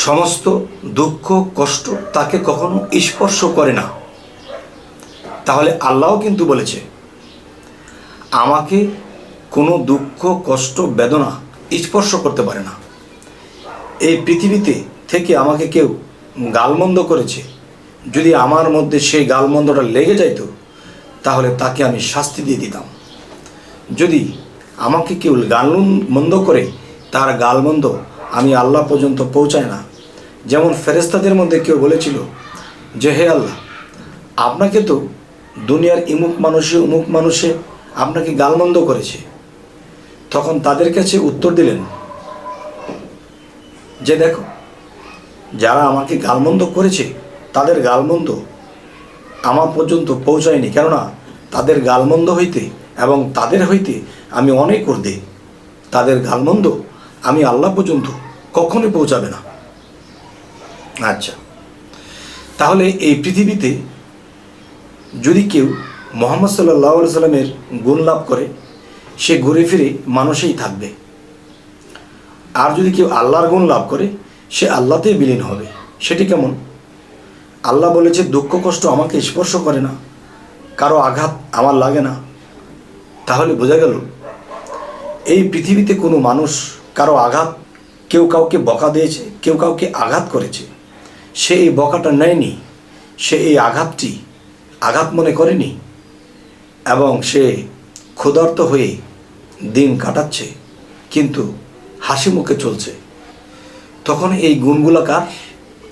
সমস্ত দুঃখ কষ্ট তাকে কখনো স্পর্শ করে না। তাহলে আল্লাহও কিন্তু বলেছে আমাকে কোনো দুঃখ কষ্ট বেদনা স্পর্শ করতে পারে না। এই পৃথিবীতে থেকে আমাকে কেউ গালমন্দ করেছে, যদি আমার মধ্যে সেই গালমন্দটা লেগে যাইতো তাহলে তাকে আমি শাস্তি দিয়ে দিতাম। যদি আমাকে কেউ গালমন্দ করে তার গালমন্দ আমি আল্লাহ পর্যন্ত পৌঁছায় না। যেমন ফেরেশতাদের মধ্যে কেউ বলেছিল যে হে আল্লাহ, আপনাকে তো দুনিয়ার অমুক মানুষে আপনাকে গালমন্দ করেছে। তখন তাদের কাছে উত্তর দিলেন যে দেখো, যারা আমাকে গালমন্দ করেছে তাদের গালমন্দ আমার পর্যন্ত পৌঁছায়নি, কেননা তাদের গালমন্দ হইতে এবং তাদের হইতে আমি অনেক ঊর্ধ্বে। তাদের গালমন্দ আমি আল্লাহ পর্যন্ত কখনোই পৌঁছাবে না। আচ্ছা, তাহলে এই পৃথিবীতে যদি কেউ মুহাম্মদ সাল্লাল্লাহু আলাইহি সাল্লামের গুণ লাভ করে, সে ঘুরে ফিরে মানুষেই থাকবে। আর যদি কেউ আল্লাহর গুণ লাভ করে, সে আল্লাহতেই বিলীন হবে। সেটি কেমন? আল্লাহ বলেছে দুঃখ কষ্ট আমাকে স্পর্শ করে না, কারো আঘাত আমার লাগে না। তাহলে বোঝা গেল এই পৃথিবীতে কোনো মানুষ কারো আঘাত, কেউ কাউকে বকা দিয়েছে, কেউ কাউকে আঘাত করেছে, সে এই বকাটা নেয়নি, সে এই আঘাতটি আঘাত মনে করেনি এবং সে ক্ষুধার্ত হয়ে দিন কাটাচ্ছে, কিন্তু হাসি মুখে চলছে। তখন এই গুণগুলো কার?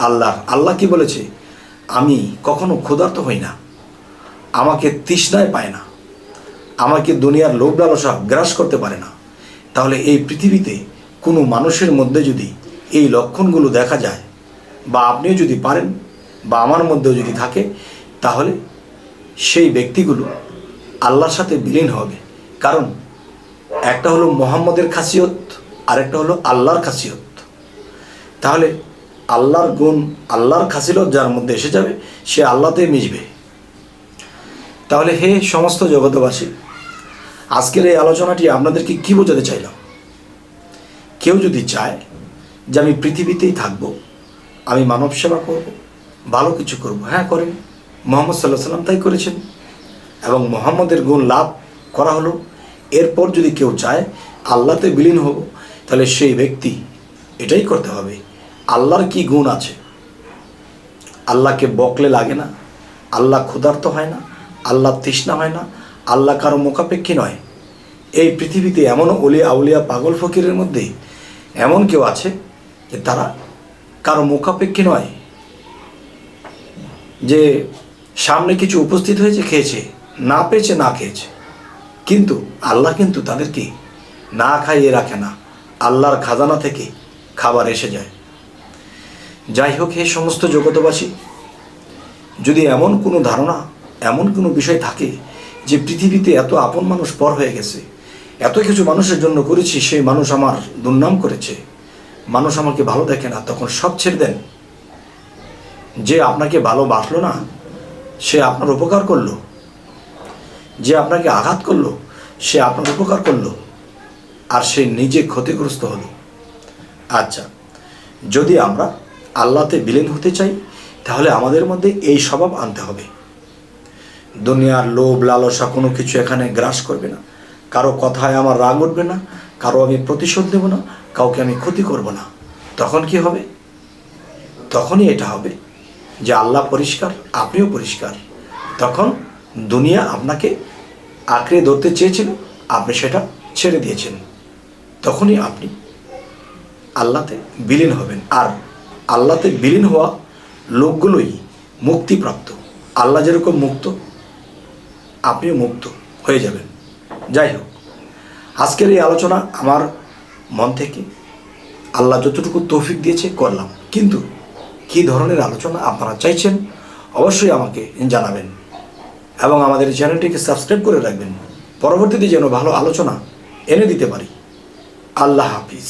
আল্লাহর। আল্লাহ কি বলেছে? আমি কখনো ক্ষুধার্ত হই না, আমাকে তৃষ্ণায় পায় না, আমাকে দুনিয়ার লোভ লালসা গ্রাস করতে পারে না। তাহলে এই পৃথিবীতে কোনো মানুষের মধ্যে যদি এই লক্ষণগুলো দেখা যায়, বা আপনিও যদি পারেন, বা আমার মধ্যেও যদি থাকে, তাহলে সেই ব্যক্তিগুলো আল্লাহর সাথে বিলীন হবে। কারণ একটা হলো মুহাম্মদের খাসিয়ত, আর একটা হলো আল্লাহর খাসিয়ত। তাহলে আল্লাহর গুণ, আল্লাহর খাসিলত যার মধ্যে এসে যাবে, সে আল্লাহতে মিশবে। তাহলে হে সমস্ত জগতবাসী, আজকের এই আলোচনাটি আপনাদেরকে কি বোঝাতে চাইলাম? কেউ যদি চায় যে আমি পৃথিবীতেই থাকব, আমি মানব সেবা করব, ভালো কিছু করব, হ্যাঁ করেন। মুহাম্মদ সাল্লাল্লাহু আলাইহি সাল্লাম তাই করেছেন এবং মুহাম্মদের গুণ লাভ করা হলো। এরপর যদি কেউ চায় আল্লাহতে বিলীন হব, তাহলে সেই ব্যক্তি এটাই করতে হবে। আল্লাহর কি গুণ আছে? আল্লাহকে বকলে লাগে না, আল্লাহ ক্ষুধার্ত হয় না, আল্লাহ তৃষ্ণা হয় না, আল্লাহ কারো মুখাপেক্ষী নয়। এই পৃথিবীতে এমনও ওলিয়া আউলিয়া পাগল ফকিরের মধ্যে এমন কেউ আছে যে তারা কারো মুখাপেক্ষী নয়, যে সামনে কিছু উপস্থিত হয়েছে, খেয়েছে, না পেয়েছে না খেয়েছে, কিন্তু আল্লাহ কিন্তু তাদেরকে না খাইয়ে রাখে না, আল্লাহর খাজানা থেকে খাবার এসে যায়। যাই হোক, হে সমস্ত জগতবাসী, যদি এমন কোনো ধারণা, এমন কোনো বিষয় থাকে যে পৃথিবীতে এত আপন মানুষ পর হয়ে গেছে, এত কিছু মানুষের জন্য করেছি, সেই মানুষ আমার দুর্নাম করেছে, মানুষ আমাকে ভালো দেখে না, তখন সব ছেড়ে দেন। যে আপনাকে ভালোবাসলো না, সে আপনার উপকার করলো। যে আপনাকে আঘাত করলো, সে আপনার উপকার করলো, আর সে নিজে ক্ষতিগ্রস্ত হলো। আচ্ছা, যদি আমরা আল্লাহতে বিলীন হতে চাই, তাহলে আমাদের মধ্যে এই স্বভাব আনতে হবে। দুনিয়ার লোভ লালসা কোনো কিছু এখানে গ্রাস করবে না, কারো কথায় আমার রাগ উঠবে না, কারো আমি প্রতিশোধ দেব না, কাউকে আমি ক্ষতি করব না। তখন কি হবে? তখনই এটা হবে যে আল্লাহ পরিষ্কার, আপনিও পরিষ্কার। তখন দুনিয়া আপনাকে আঁকড়ে ধরতে চেয়েছিল, আপনি সেটা ছেড়ে দিয়েছেন। তখনই আপনি আল্লাহতে বিলীন হবেন। আর আল্লাহতে বিলীন হওয়া লোকগুলোই মুক্তিপ্রাপ্ত। আল্লাহ যেরকম মুক্ত, আপনিও মুক্ত হয়ে যাবেন। যাই হোক, আজকের এই আলোচনা আমার মন থেকে আল্লাহ যতটুকু তৌফিক দিয়েছে করলাম, কিন্তু কী ধরনের আলোচনা আপনারা চাইছেন অবশ্যই আমাকে জানাবেন এবং আমাদের চ্যানেলটিকে সাবস্ক্রাইব করে রাখবেন, পরবর্তীতে যেন ভালো আলোচনা এনে দিতে পারি। আল্লাহ হাফিজ।